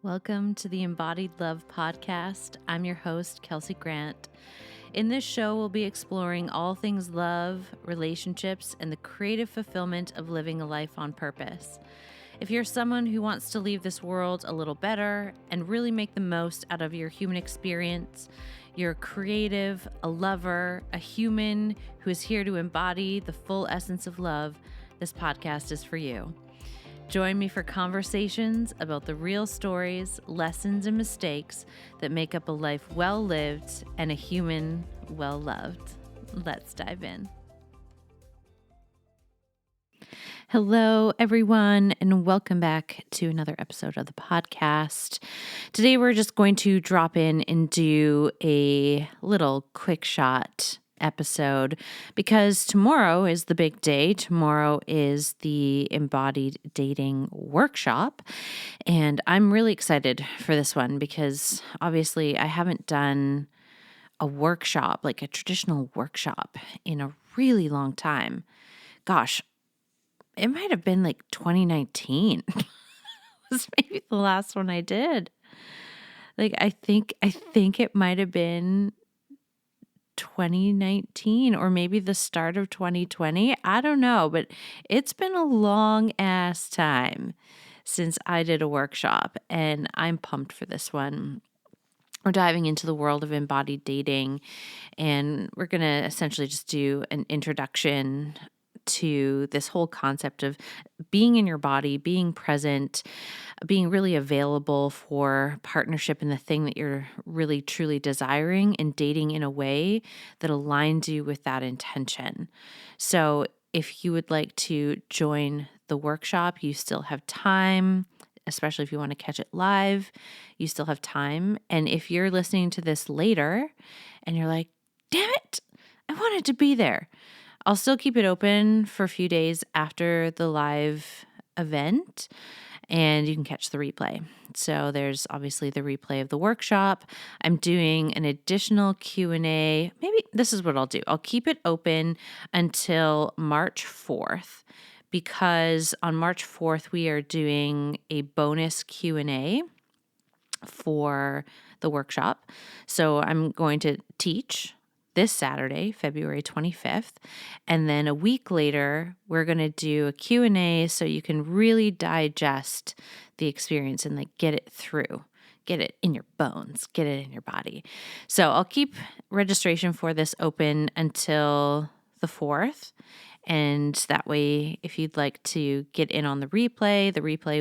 Welcome to the Embodied Love Podcast. I'm your host, Kelsey Grant. In this show, we'll be exploring all things love, relationships, and the creative fulfillment of living a life on purpose. If you're someone who wants to leave this world a little better and really make the most out of your human experience, you're a creative, a lover, a human who is here to embody the full essence of love, this podcast is for you. Join me for conversations about the real stories, lessons, and mistakes that make up a life well lived and a human well loved. Let's dive in. Hello, everyone, and welcome back to another episode of the podcast. Today, we're just going to drop in and do a little quick shot episode because tomorrow is the big day. Tomorrow is the Embodied Dating Workshop, and I'm really excited for this one because obviously I haven't done a workshop, like a traditional workshop, in a really long time. Gosh, it might have been like 2019 was maybe the last one I did. Like I think it might have been 2019 or maybe the start of 2020. I don't know, but it's been a long ass time since I did a workshop, and I'm pumped for this one. We're diving into the world of embodied dating, and we're going to essentially just do an introduction to this whole concept of being in your body, being present, being really available for partnership and the thing that you're really truly desiring, and dating in a way that aligns you with that intention. So if you would like to join the workshop, you still have time, especially if you want to catch it live, you still have time. And if you're listening to this later and you're like, damn it, I wanted to be there, I'll still keep it open for a few days after the live event, and you can catch the replay. So there's obviously the replay of the workshop. I'm doing an additional Q&A. Maybe this is what I'll do. I'll keep it open until March 4th, because on March 4th, we are doing a bonus Q&A for the workshop. So I'm going to teach this Saturday, February 25th. And then a week later, we're going to do a Q&A so you can really digest the experience and like get it through, get it in your bones, get it in your body. So I'll keep registration for this open until the 4th. And that way, if you'd like to get in on the replay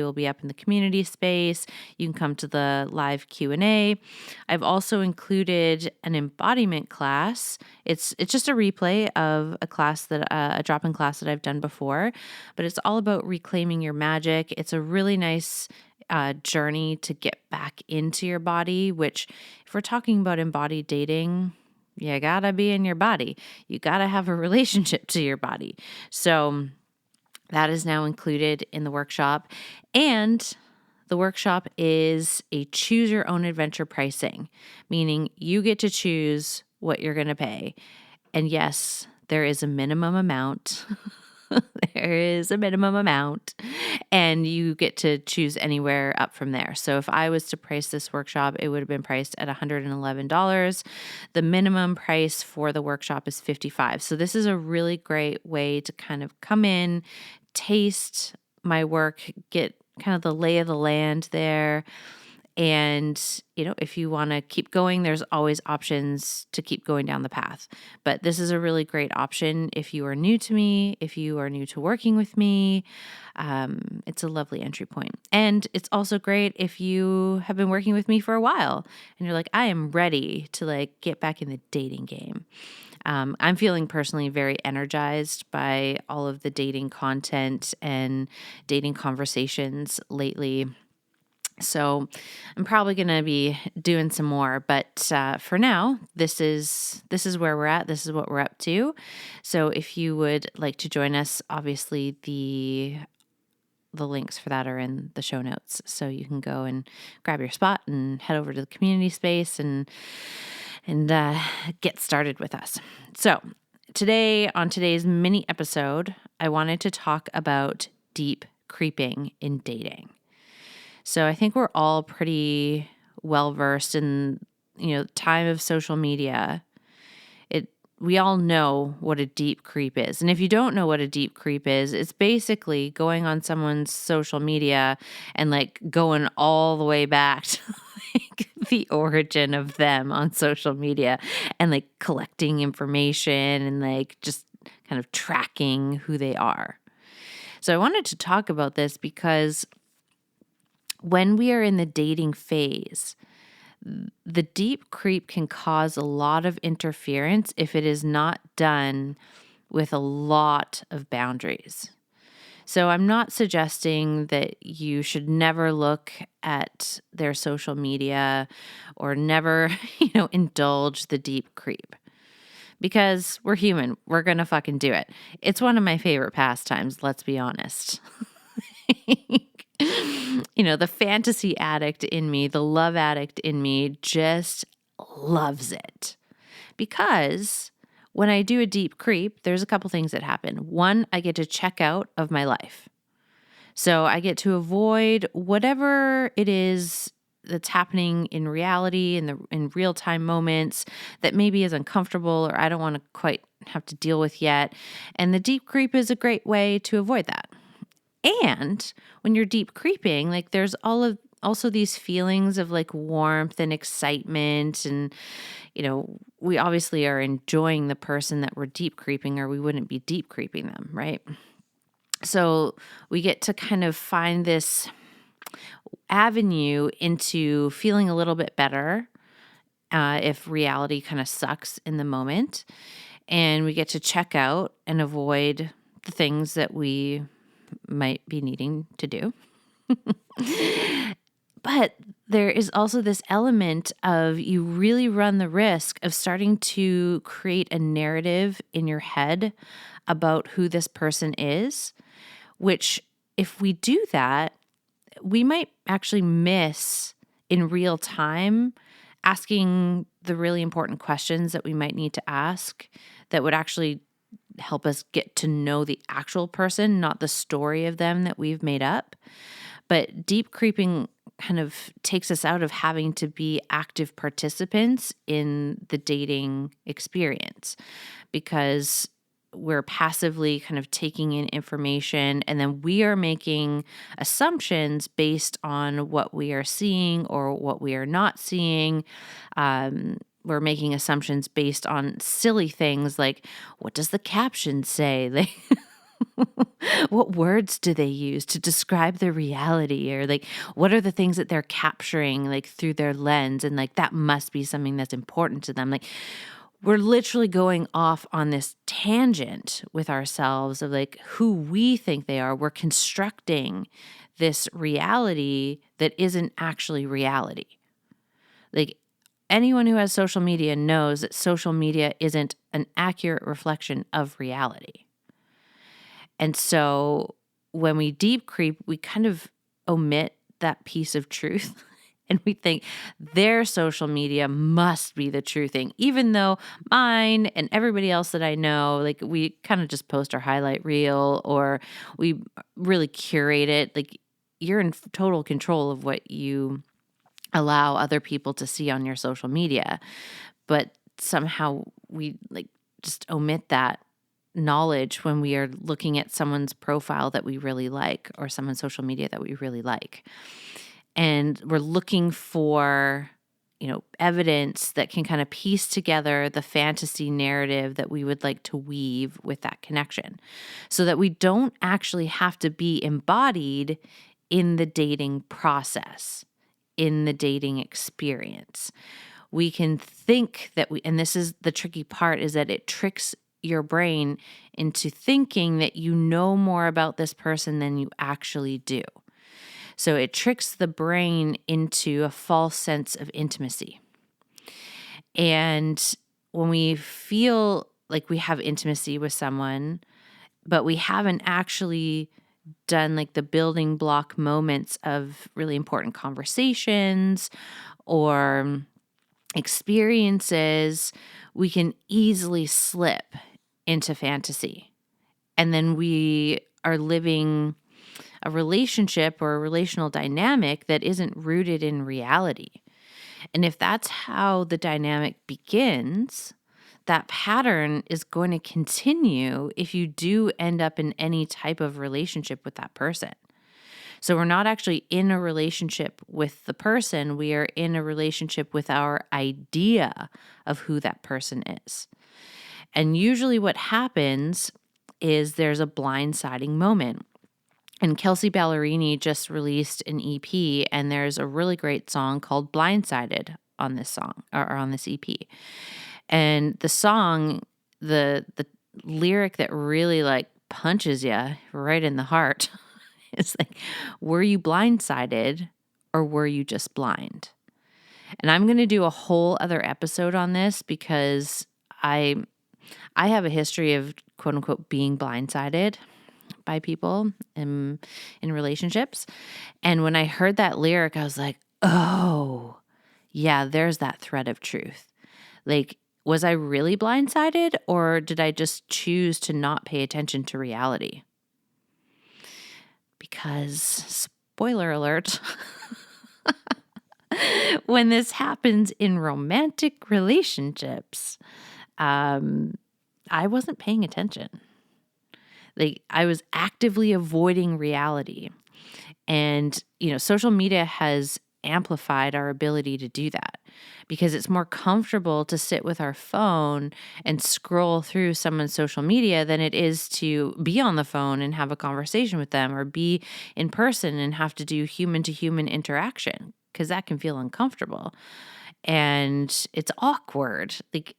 will be up in the community space. You can come to the live Q&A. I've also included an embodiment class. It's just a replay of a class that a drop-in class that I've done before, but it's all about reclaiming your magic. It's a really nice journey to get back into your body, which if we're talking about embodied dating, you gotta be in your body. You gotta have a relationship to your body. So that is now included in the workshop. And the workshop is a choose your own adventure pricing, meaning you get to choose what you're gonna pay. And yes, there is a minimum amount. There is a minimum amount, and you get to choose anywhere up from there. So if I was to price this workshop, it would have been priced at $111. The minimum price for the workshop is $55. So this is a really great way to kind of come in, taste my work, get kind of the lay of the land there. And, if you want to keep going, there's always options to keep going down the path. But this is a really great option if you are new to me, if you are new to working with me. It's a lovely entry point. And it's also great if you have been working with me for a while and you're like, I am ready to get back in the dating game. I'm feeling personally very energized by all of the dating content and dating conversations lately. So I'm probably going to be doing some more, but for now, this is where we're at. This is what we're up to. So if you would like to join us, obviously the links for that are in the show notes. So you can go and grab your spot and head over to the community space and get started with us. So on today's mini episode, I wanted to talk about deep creeping in dating. So I think we're all pretty well versed in, time of social media. We all know what a deep creep is. And if you don't know what a deep creep is, it's basically going on someone's social media and like going all the way back to like the origin of them on social media and like collecting information and like just kind of tracking who they are. So I wanted to talk about this because when we are in the dating phase, the deep creep can cause a lot of interference if it is not done with a lot of boundaries. So I'm not suggesting that you should never look at their social media or never, indulge the deep creep. Because we're human. We're going to fucking do it. It's one of my favorite pastimes, let's be honest. The fantasy addict in me, the love addict in me just loves it. Because when I do a deep creep, there's a couple things that happen. One, I get to check out of my life. So I get to avoid whatever it is that's happening in reality, in real-time moments that maybe is uncomfortable or I don't want to quite have to deal with yet. And the deep creep is a great way to avoid that. And when you're deep creeping, like there's also these feelings of like warmth and excitement. And, we obviously are enjoying the person that we're deep creeping or we wouldn't be deep creeping them, right? So we get to kind of find this avenue into feeling a little bit better if reality kind of sucks in the moment. And we get to check out and avoid the things that we might be needing to do. But there is also this element of you really run the risk of starting to create a narrative in your head about who this person is, which if we do that, we might actually miss in real time asking the really important questions that we might need to ask that would actually help us get to know the actual person, not the story of them that we've made up. But deep creeping kind of takes us out of having to be active participants in the dating experience because we're passively kind of taking in information and then we are making assumptions based on what we are seeing or what we are not seeing. We're making assumptions based on silly things like, what does the caption say? Like, what words do they use to describe the reality? Or like, what are the things that they're capturing like through their lens? And like, that must be something that's important to them. Like, we're literally going off on this tangent with ourselves of like who we think they are. We're constructing this reality that isn't actually reality. Like, anyone who has social media knows that social media isn't an accurate reflection of reality. And so when we deep creep, we kind of omit that piece of truth and we think their social media must be the true thing, even though mine and everybody else that I know, like we kind of just post our highlight reel or we really curate it. Like you're in total control of what you allow other people to see on your social media. But somehow we like just omit that knowledge when we are looking at someone's profile that we really like or someone's social media that we really like. And we're looking for, evidence that can kind of piece together the fantasy narrative that we would like to weave with that connection so that we don't actually have to be embodied in the dating process, in the dating experience. We can think that and this is the tricky part, is that it tricks your brain into thinking that you know more about this person than you actually do. So it tricks the brain into a false sense of intimacy. And when we feel like we have intimacy with someone, but we haven't actually done like the building block moments of really important conversations or experiences, we can easily slip into fantasy. And then we are living a relationship or a relational dynamic that isn't rooted in reality. And if that's how the dynamic begins, that pattern is going to continue if you do end up in any type of relationship with that person. So we're not actually in a relationship with the person, we are in a relationship with our idea of who that person is. And usually what happens is there's a blindsiding moment. And Kelsey Ballerini just released an EP, and there's a really great song called Blindsided on this song or on this EP. And the song, the lyric that really like punches you right in the heart is like, were you blindsided or were you just blind? And I'm going to do a whole other episode on this because I have a history of quote unquote being blindsided by people in relationships. And when I heard that lyric, I was like, oh, yeah, there's that thread of truth. Like, was I really blindsided or did I just choose to not pay attention to reality? Because, spoiler alert, when this happens in romantic relationships, I wasn't paying attention. Like, I was actively avoiding reality. And, social media has amplified our ability to do that because it's more comfortable to sit with our phone and scroll through someone's social media than it is to be on the phone and have a conversation with them or be in person and have to do human to human interaction because that can feel uncomfortable and it's awkward. Like,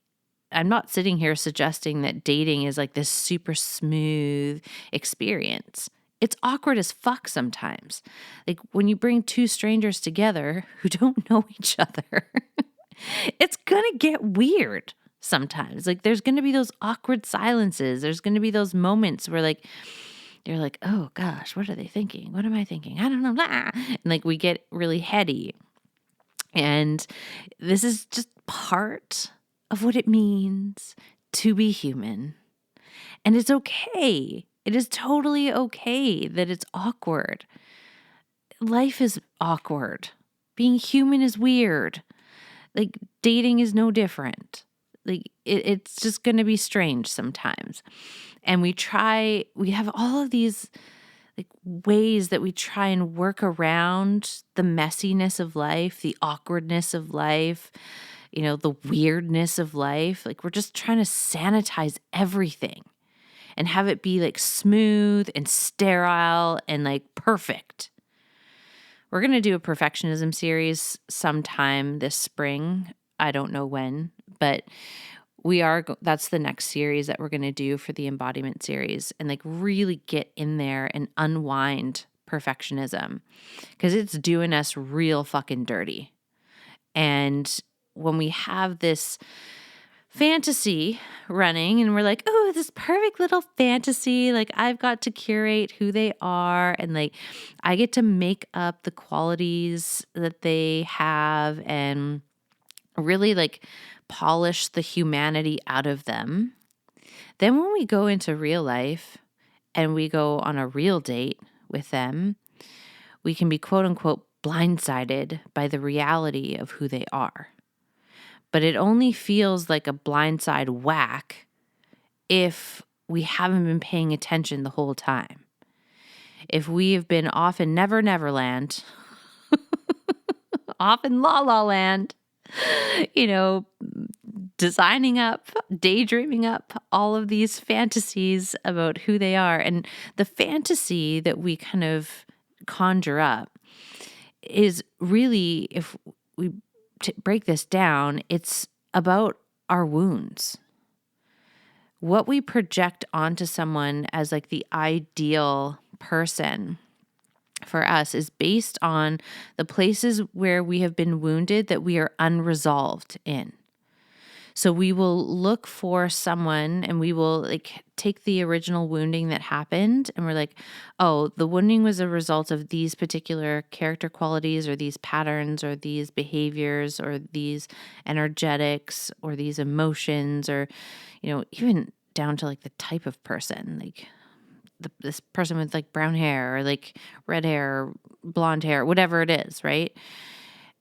I'm not sitting here suggesting that dating is like this super smooth experience. It's awkward as fuck sometimes. Like when you bring two strangers together who don't know each other, it's going to get weird sometimes. Like there's going to be those awkward silences. There's going to be those moments where like, you're like, oh gosh, what are they thinking? What am I thinking? I don't know. Blah. And like we get really heady. And this is just part of what it means to be human. And it's okay. It is totally okay that it's awkward. Life is awkward. Being human is weird. Like dating is no different. Like it's just going to be strange sometimes. And we have all of these like ways that we try and work around the messiness of life, the awkwardness of life, the weirdness of life. Like we're just trying to sanitize everything and have it be like smooth and sterile and like perfect. We're going to do a perfectionism series sometime this spring. I don't know when, but that's the next series that we're going to do for the embodiment series and like really get in there and unwind perfectionism because it's doing us real fucking dirty. And when we have this fantasy running and we're like, oh, this perfect little fantasy, like I've got to curate who they are and like I get to make up the qualities that they have and really like polish the humanity out of them. Then when we go into real life and we go on a real date with them, we can be quote unquote blindsided by the reality of who they are. But it only feels like a blindside whack if we haven't been paying attention the whole time. If we have been off in Never Neverland, off in La La Land, designing up, daydreaming up all of these fantasies about who they are. And the fantasy that we kind of conjure up is really, if we break this down, it's about our wounds. What we project onto someone as like the ideal person for us is based on the places where we have been wounded that we are unresolved in. So we will look for someone and we will like take the original wounding that happened and we're like, oh, the wounding was a result of these particular character qualities or these patterns or these behaviors or these energetics or these emotions or, even down to like the type of person. Like this person with like brown hair or like red hair, or blonde hair, whatever it is, right?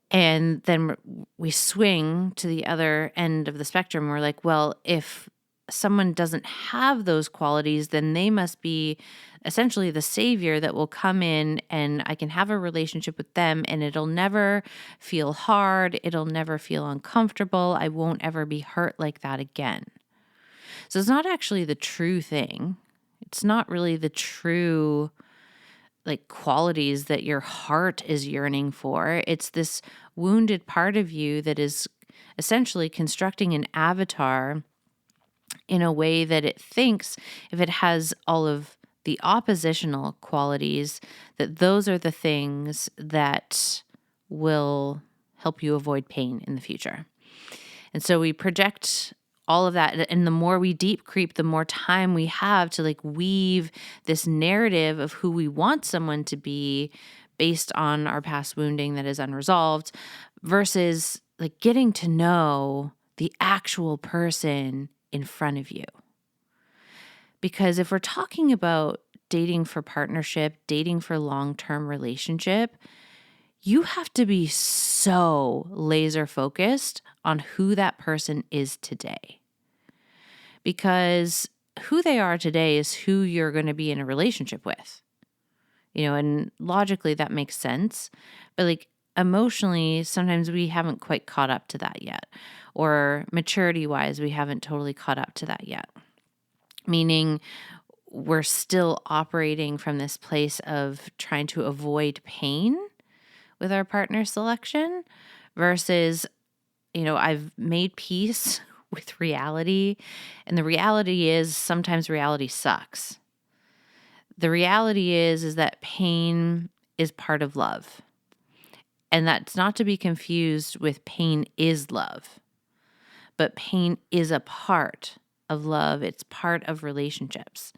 And then we swing to the other end of the spectrum. We're like, well, if someone doesn't have those qualities, then they must be essentially the savior that will come in and I can have a relationship with them and it'll never feel hard. It'll never feel uncomfortable. I won't ever be hurt like that again. So it's not actually the true thing. It's not really the true like qualities that your heart is yearning for. It's this wounded part of you that is essentially constructing an avatar in a way that it thinks if it has all of the oppositional qualities, that those are the things that will help you avoid pain in the future. And so we project all of that. And the more we deep creep, the more time we have to like weave this narrative of who we want someone to be based on our past wounding that is unresolved versus like getting to know the actual person in front of you. Because if we're talking about dating for partnership, dating for long-term relationship, you have to be so laser focused on who that person is today. Because who they are today is who you're going to be in a relationship with. And logically that makes sense. But like emotionally, sometimes we haven't quite caught up to that yet. Or maturity-wise, we haven't totally caught up to that yet. Meaning we're still operating from this place of trying to avoid pain with our partner selection versus, I've made peace with reality. And the reality is sometimes reality sucks. The reality is that pain is part of love. And that's not to be confused with pain is love. But pain is a part of love. It's part of relationships.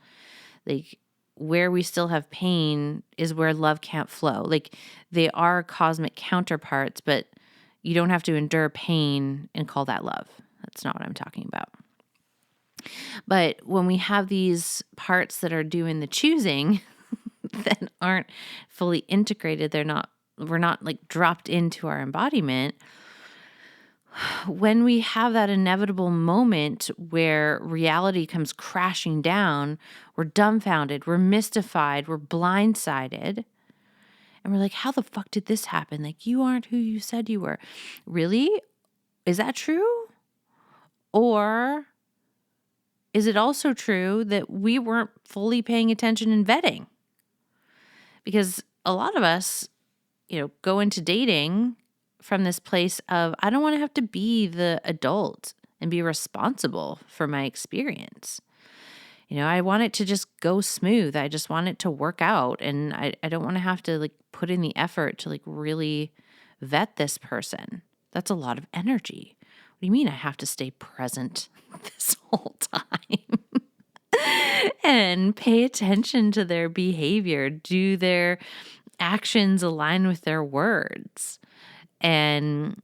Like where we still have pain is where love can't flow. Like they are cosmic counterparts, but you don't have to endure pain and call that love. That's not what I'm talking about. But when we have these parts that are doing the choosing that aren't fully integrated, we're not like dropped into our embodiment. When we have that inevitable moment where reality comes crashing down, we're dumbfounded, we're mystified, we're blindsided. And we're like, how the fuck did this happen? Like, you aren't who you said you were. Really? Is that true? Or is it also true that we weren't fully paying attention in vetting? Because a lot of us, go into dating from this place of, I don't want to have to be the adult and be responsible for my experience. I want it to just go smooth. I just want it to work out. And I don't want to have to like put in the effort to like really vet this person. That's a lot of energy. What do you mean I have to stay present this whole time? And pay attention to their behavior. Do their actions align with their words? And,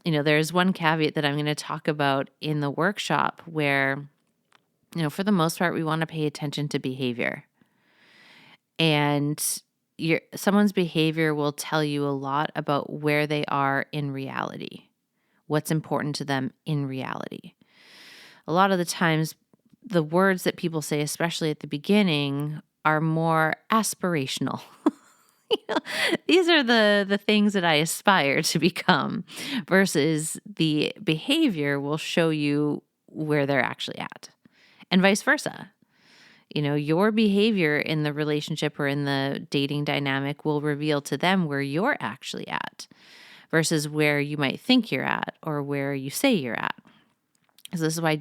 there's one caveat that I'm going to talk about in the workshop where, for the most part, we want to pay attention to behavior. And someone's behavior will tell you a lot about where they are in reality, what's important to them in reality. A lot of the times, the words that people say, especially at the beginning, are more aspirational. These are the things that I aspire to become versus the behavior will show you where they're actually at and vice versa. Your behavior in the relationship or in the dating dynamic will reveal to them where you're actually at versus where you might think you're at or where you say you're at. So this is why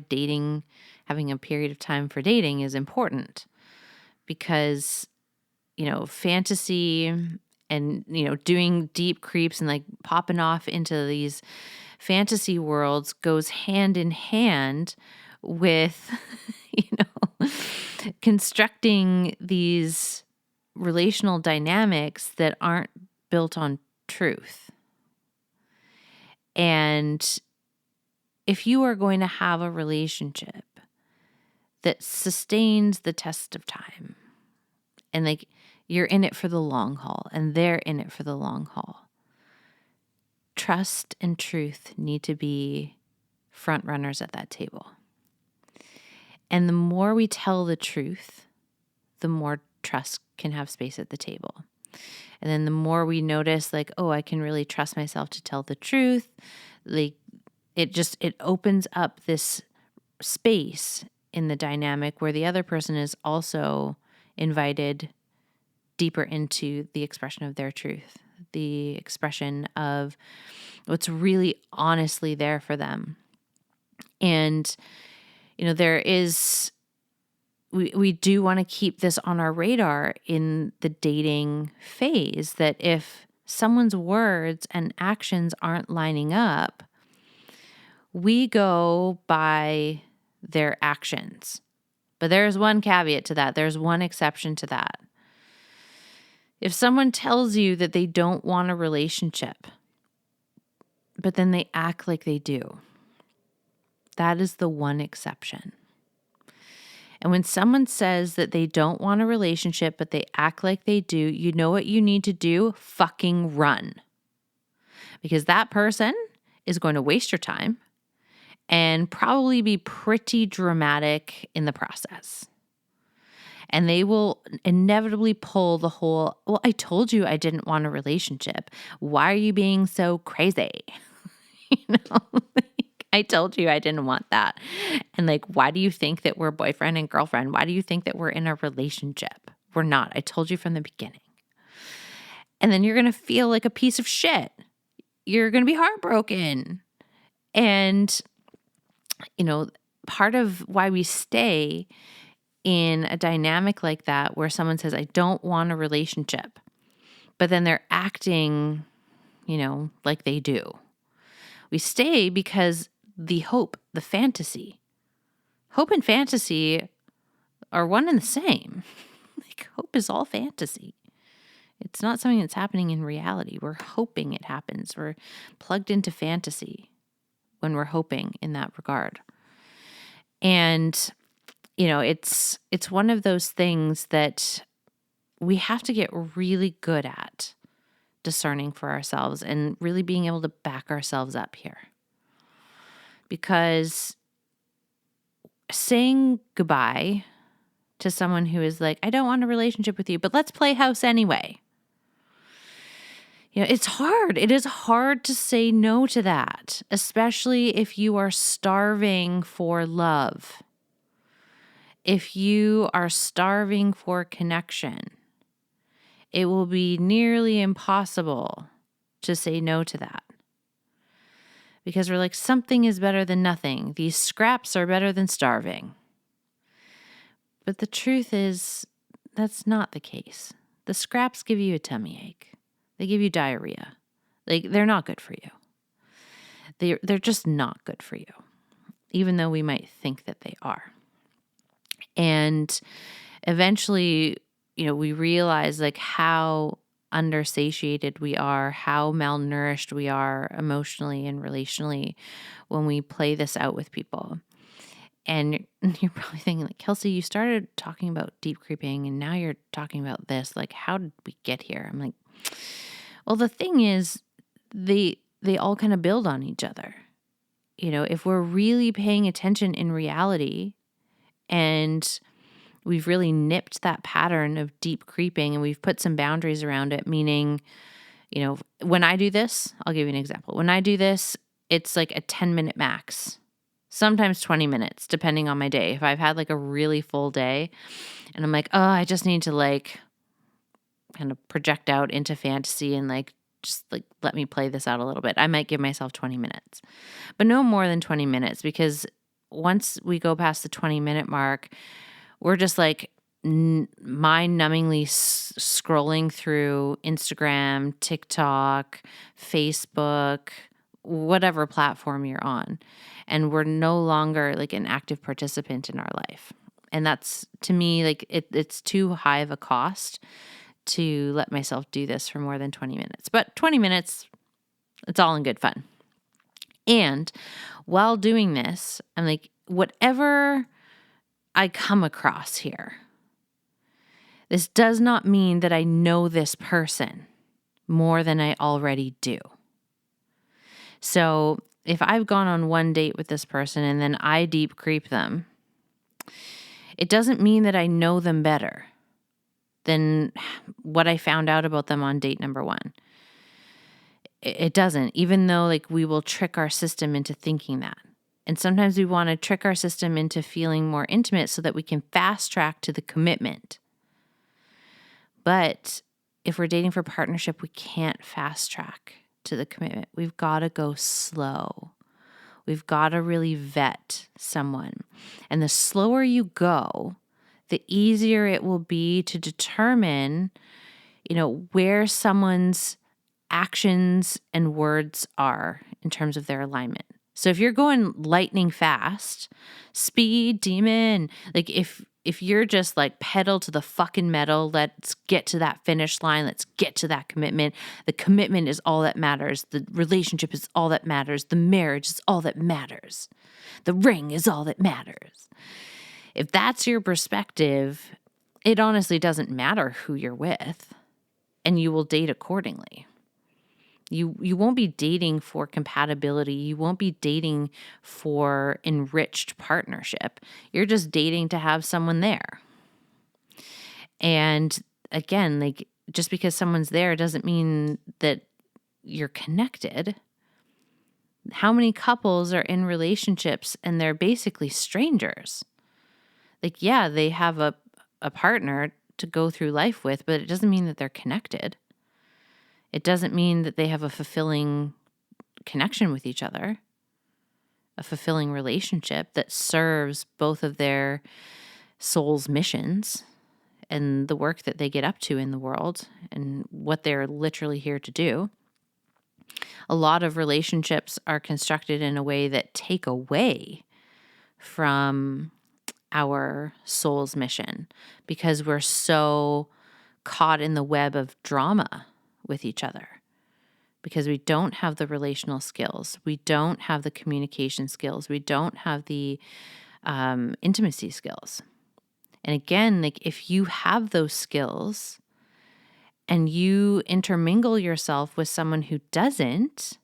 having a period of time for dating is important because fantasy and, doing deep creeps and like popping off into these fantasy worlds goes hand in hand with, constructing these relational dynamics that aren't built on truth. And if you are going to have a relationship that sustains the test of time, And like, you're in it for the long haul and they're in it for the long haul. Trust and truth need to be front runners at that table. And the more we tell the truth, the more trust can have space at the table. And then the more we notice, like, oh, I can really trust myself to tell the truth, like, it opens up this space in the dynamic where the other person is also invited deeper into the expression of their truth, the expression of what's really honestly there for them. And, there is, we do want to keep this on our radar in the dating phase, that if someone's words and actions aren't lining up, we go by their actions. But there's one caveat to that. There's one exception to that. If someone tells you that they don't want a relationship, but then they act like they do, that is the one exception. And when someone says that they don't want a relationship, but they act like they do, you know what you need to do? Fucking run. Because that person is going to waste your time and probably be pretty dramatic in the process. And they will inevitably pull the whole, well, I told you I didn't want a relationship. Why are you being so crazy? I told you I didn't want that. And like, why do you think that we're boyfriend and girlfriend? Why do you think that we're in a relationship? We're not. I told you from the beginning. And then you're going to feel like a piece of shit. You're going to be heartbroken. And, part of why we stay in a dynamic like that, where someone says, I don't want a relationship, but then they're acting, like they do. We stay because the hope, the fantasy. Hope and fantasy are one and the same. Like, hope is all fantasy. It's not something that's happening in reality. We're hoping it happens. We're plugged into fantasy when we're hoping in that regard. And, it's one of those things that we have to get really good at discerning for ourselves and really being able to back ourselves up here. Because saying goodbye to someone who is like, I don't want a relationship with you, but let's play house anyway. It's hard. It is hard to say no to that, especially if you are starving for love. If you are starving for connection, it will be nearly impossible to say no to that. Because we're like, something is better than nothing. These scraps are better than starving. But the truth is, that's not the case. The scraps give you a tummy ache. They give you diarrhea. They're not good for you. They're just not good for you, even though we might think that they are. And eventually, we realize like how undersatiated we are, how malnourished we are emotionally and relationally when we play this out with people. And you're probably thinking like, Kelsey, you started talking about deep creeping and now you're talking about this. Like, how did we get here? I'm like, well, the thing is, they all kind of build on each other. If we're really paying attention in reality and we've really nipped that pattern of deep creeping and we've put some boundaries around it, meaning, when I do this, I'll give you an example. When I do this, it's like a 10-minute max, sometimes 20 minutes, depending on my day. If I've had like a really full day and I'm like, oh, I just need to like kind of project out into fantasy and like, just like, let me play this out a little bit, I might give myself 20 minutes, but no more than 20 minutes, because once we go past the 20-minute mark, we're just like mind-numbingly scrolling through Instagram, TikTok, Facebook, whatever platform you're on. And we're no longer like an active participant in our life. And that's, to me, like it's too high of a cost to let myself do this for more than 20 minutes. But 20 minutes, it's all in good fun. And while doing this, I'm like, whatever I come across here, This does not mean that I know this person more than I already do. So if I've gone on one date with this person and then I deep creep them, it doesn't mean that I know them better than what I found out about them on date number one. It doesn't, even though like we will trick our system into thinking that. And sometimes we want to trick our system into feeling more intimate so that we can fast track to the commitment. But if we're dating for partnership, we can't fast track to the commitment. We've got to go slow. We've got to really vet someone. And the slower you go, the easier it will be to determine, where someone's actions and words are in terms of their alignment. So if you're going lightning fast, speed demon, like if you're just like pedal to the fucking metal, let's get to that finish line, let's get to that commitment. The commitment is all that matters. The relationship is all that matters. The marriage is all that matters. The ring is all that matters. If that's your perspective, it honestly doesn't matter who you're with, and you will date accordingly. You won't be dating for compatibility. You won't be dating for enriched partnership. You're just dating to have someone there. And again, like just because someone's there doesn't mean that you're connected. How many couples are in relationships and they're basically strangers? Like, yeah, they have a partner to go through life with, but it doesn't mean that they're connected. It doesn't mean that they have a fulfilling connection with each other, a fulfilling relationship that serves both of their soul's missions and the work that they get up to in the world and what they're literally here to do. A lot of relationships are constructed in a way that take away from our soul's mission because we're so caught in the web of drama with each other, because we don't have the relational skills, we don't have the communication skills, we don't have the intimacy skills. And again, like if you have those skills and you intermingle yourself with someone who doesn't,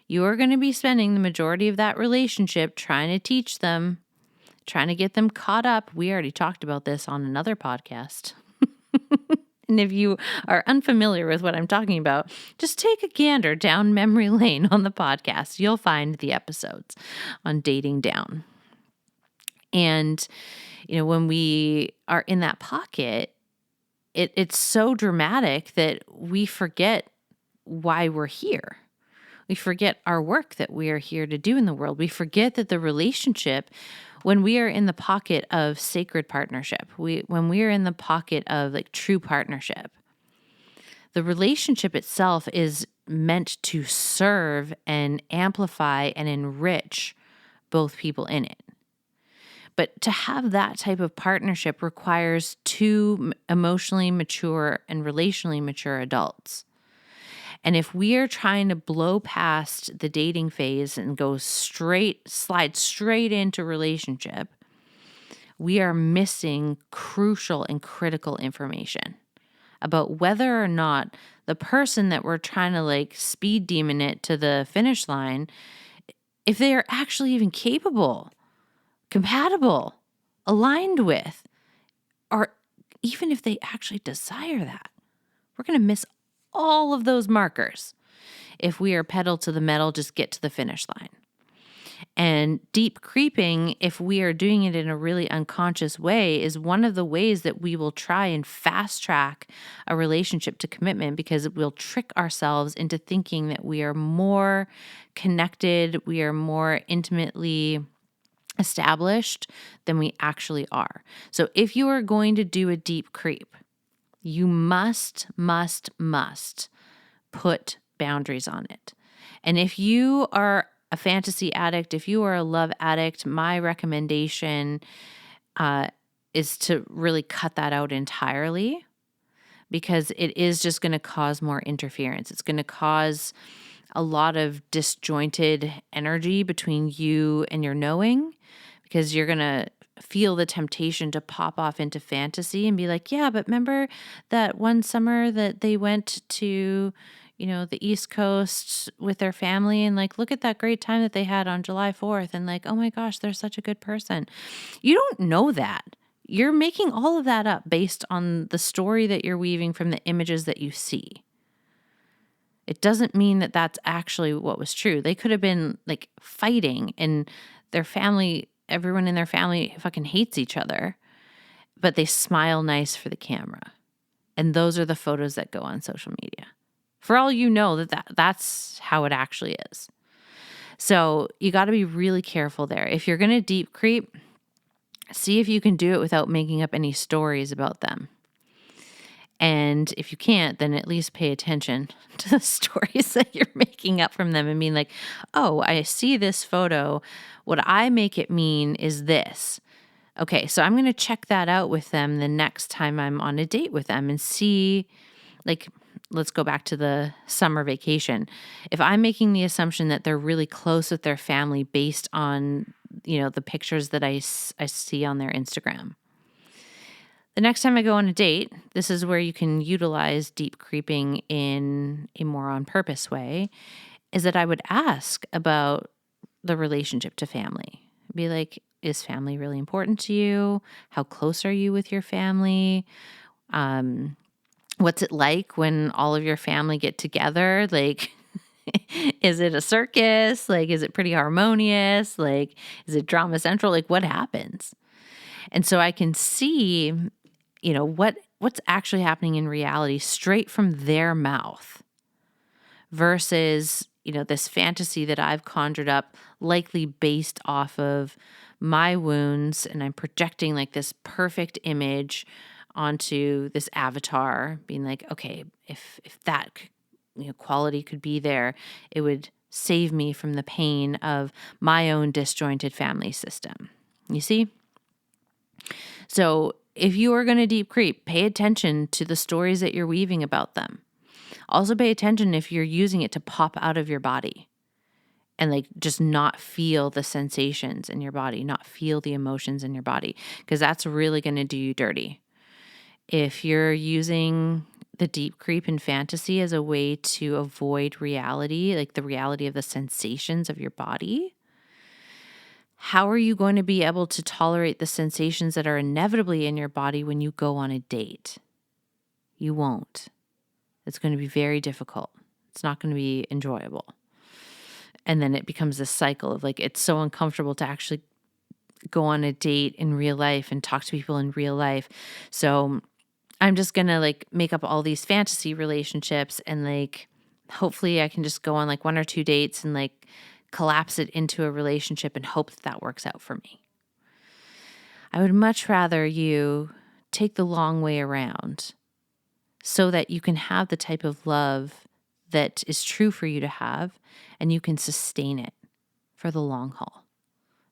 you are going to be spending the majority of that relationship trying to teach them, trying to get them caught up. We already talked about this on another podcast. And if you are unfamiliar with what I'm talking about, just take a gander down memory lane on the podcast. You'll find the episodes on dating down. And, when we are in that pocket, it's so dramatic that we forget why we're here. We forget our work that we are here to do in the world. We forget that the relationship, when we are in the pocket of sacred partnership, when we are in the pocket of like true partnership, the relationship itself is meant to serve and amplify and enrich both people in it. But to have that type of partnership requires two emotionally mature and relationally mature adults. And if we are trying to blow past the dating phase and slide straight into relationship, we are missing crucial and critical information about whether or not the person that we're trying to like speed demon it to the finish line, if they are actually even capable, compatible, aligned with, or even if they actually desire that. We're going to miss all of those markers if we are pedal to the metal, just get to the finish line. And deep creeping, if we are doing it in a really unconscious way, is one of the ways that we will try and fast track a relationship to commitment, because it will trick ourselves into thinking that we are more connected, we are more intimately established than we actually are. So if you are going to do a deep creep, you must put boundaries on it. And if you are a fantasy addict, if you are a love addict, my recommendation is to really cut that out entirely, because it is just going to cause more interference. It's going to cause a lot of disjointed energy between you and your knowing, because you're going to feel the temptation to pop off into fantasy and be like, yeah, but remember that one summer that they went to, the East Coast with their family, and like, look at that great time that they had on July 4th. And like, oh my gosh, they're such a good person. You don't know that. You're making all of that up based on the story that you're weaving from the images that you see. It doesn't mean that that's actually what was true. They could have been like fighting and their family, everyone in their family fucking hates each other, but they smile nice for the camera. And those are the photos that go on social media. For all you know, that's how it actually is. So you got to be really careful there. If you're going to deep creep, see if you can do it without making up any stories about them. And if you can't, then at least pay attention to the stories that you're making up from them and being like, oh, I see this photo. What I make it mean is this. Okay, so I'm going to check that out with them the next time I'm on a date with them and see, like, let's go back to the summer vacation. If I'm making the assumption that they're really close with their family based on, the pictures that I see on their Instagram. The next time I go on a date, this is where you can utilize deep creeping in a more on purpose way, is that I would ask about the relationship to family. Be like, is family really important to you? How close are you with your family? What's it like when all of your family get together? Like, is it a circus? Like, is it pretty harmonious? Like, is it drama central? Like, what happens? And so I can see, what's actually happening in reality straight from their mouth versus, this fantasy that I've conjured up, likely based off of my wounds. And I'm projecting like this perfect image onto this avatar, being like, okay, if that quality could be there, it would save me from the pain of my own disjointed family system. You see? So if you are going to deep creep, pay attention to the stories that you're weaving about them. Also pay attention if you're using it to pop out of your body and like just not feel the sensations in your body, not feel the emotions in your body, because that's really going to do you dirty. If you're using the deep creep in fantasy as a way to avoid reality, like the reality of the sensations of your body, how are you going to be able to tolerate the sensations that are inevitably in your body when you go on a date? You won't. It's going to be very difficult. It's not going to be enjoyable. And then it becomes this cycle of like, it's so uncomfortable to actually go on a date in real life and talk to people in real life. So I'm just going to like make up all these fantasy relationships and like, hopefully I can just go on like 1 or 2 dates and like collapse it into a relationship and hope that works out for me. I would much rather you take the long way around so that you can have the type of love that is true for you to have and you can sustain it for the long haul.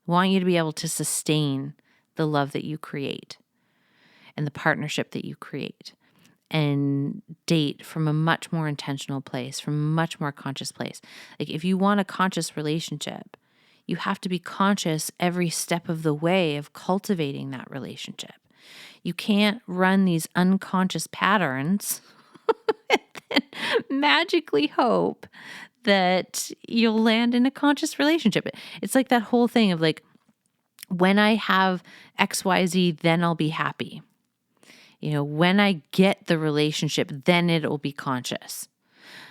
I want you to be able to sustain the love that you create and the partnership that you create and date from a much more intentional place, from a much more conscious place. Like if you want a conscious relationship, you have to be conscious every step of the way of cultivating that relationship. You can't run these unconscious patterns and then magically hope that you'll land in a conscious relationship. It's like that whole thing of like, when I have XYZ, then I'll be happy. When I get the relationship, then it'll be conscious.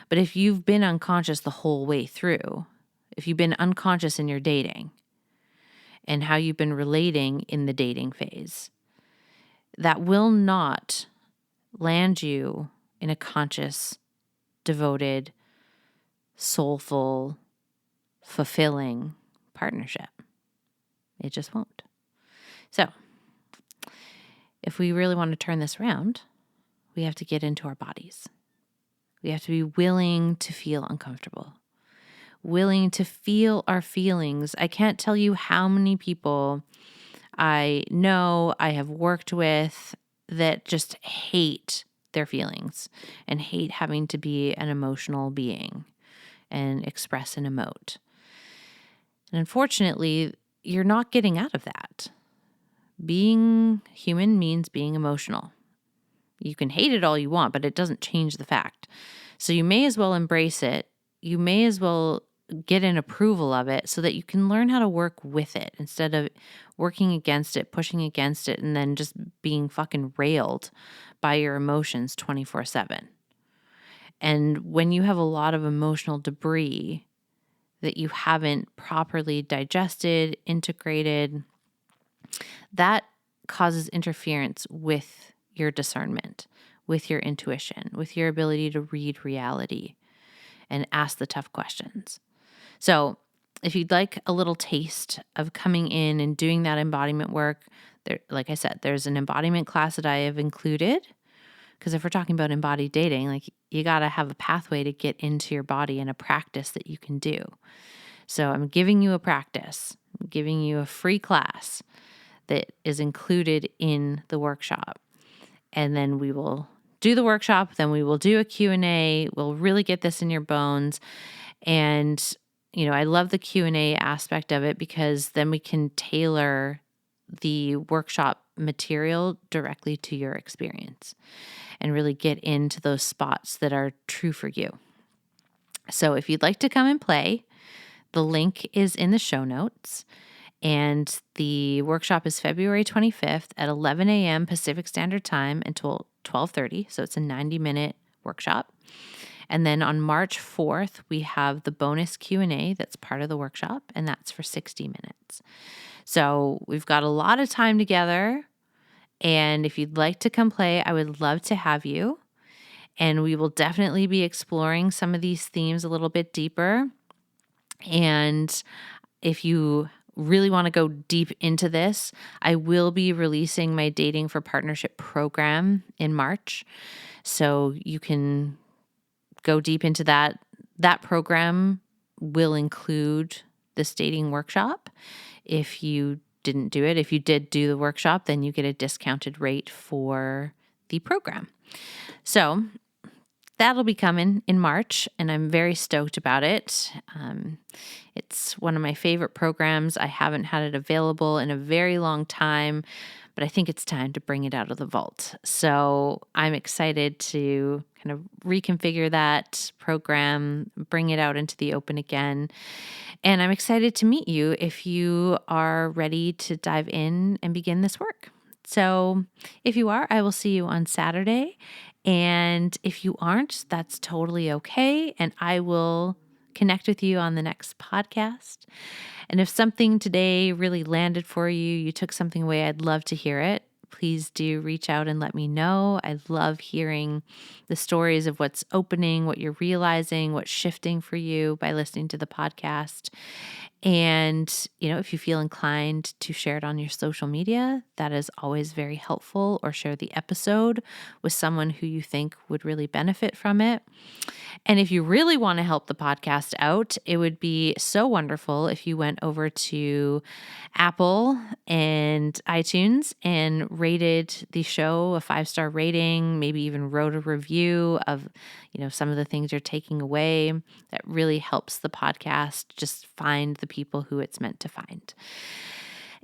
But if you've been unconscious the whole way through, if you've been unconscious in your dating and how you've been relating in the dating phase, that will not land you in a conscious, devoted, soulful, fulfilling partnership. It just won't. So, if we really want to turn this around, we have to get into our bodies. We have to be willing to feel uncomfortable, willing to feel our feelings. I can't tell you how many people I know I have worked with that just hate their feelings and hate having to be an emotional being and express and emote. And unfortunately, you're not getting out of that being human means being emotional. You can hate it all you want, but it doesn't change the fact. So you may as well embrace it. You may as well get an approval of it so that you can learn how to work with it instead of working against it, pushing against it, and then just being fucking railed by your emotions 24/7. And when you have a lot of emotional debris that you haven't properly digested, integrated, that causes interference with your discernment, with your intuition, with your ability to read reality and ask the tough questions. So, if you'd like a little taste of coming in and doing that embodiment work, there, like I said, there's an embodiment class that I have included. Because if we're talking about embodied dating, like you got to have a pathway to get into your body and a practice that you can do. So I'm giving you a practice, I'm giving you a free class that is included in the workshop. And then we will do the workshop, then we will do a Q&A. We'll really get this in your bones. And, I love the Q&A aspect of it because then we can tailor the workshop material directly to your experience and really get into those spots that are true for you. So if you'd like to come and play, the link is in the show notes. And the workshop is February 25th at 11 a.m. Pacific Standard Time until 12:30. So it's a 90-minute workshop. And then on March 4th, we have the bonus Q&A that's part of the workshop, and that's for 60 minutes. So we've got a lot of time together. And if you'd like to come play, I would love to have you. And we will definitely be exploring some of these themes a little bit deeper. And if you really want to go deep into this, I will be releasing my Dating for Partnership program in March. So you can go deep into that. That program will include this dating workshop. If you didn't do it, if you did do the workshop, then you get a discounted rate for the program. So that'll be coming in March, and I'm very stoked about it. It's one of my favorite programs. I haven't had it available in a very long time, but I think it's time to bring it out of the vault. So I'm excited to kind of reconfigure that program, bring it out into the open again. And I'm excited to meet you if you are ready to dive in and begin this work. So if you are, I will see you on Saturday. And if you aren't, that's totally okay. And I will connect with you on the next podcast. And if something today really landed for you, you took something away, I'd love to hear it. Please do reach out and let me know. I love hearing the stories of what's opening, what you're realizing, what's shifting for you by listening to the podcast. And, if you feel inclined to share it on your social media, that is always very helpful, or share the episode with someone who you think would really benefit from it. And if you really want to help the podcast out, it would be so wonderful if you went over to Apple and iTunes and rated the show a 5-star rating, maybe even wrote a review of, some of the things you're taking away. That really helps the podcast just find the people who it's meant to find.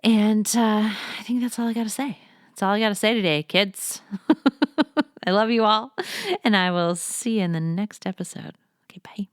And I think that's all I got to say. That's all I got to say today, kids. I love you all, and I will see you in the next episode. Okay, bye.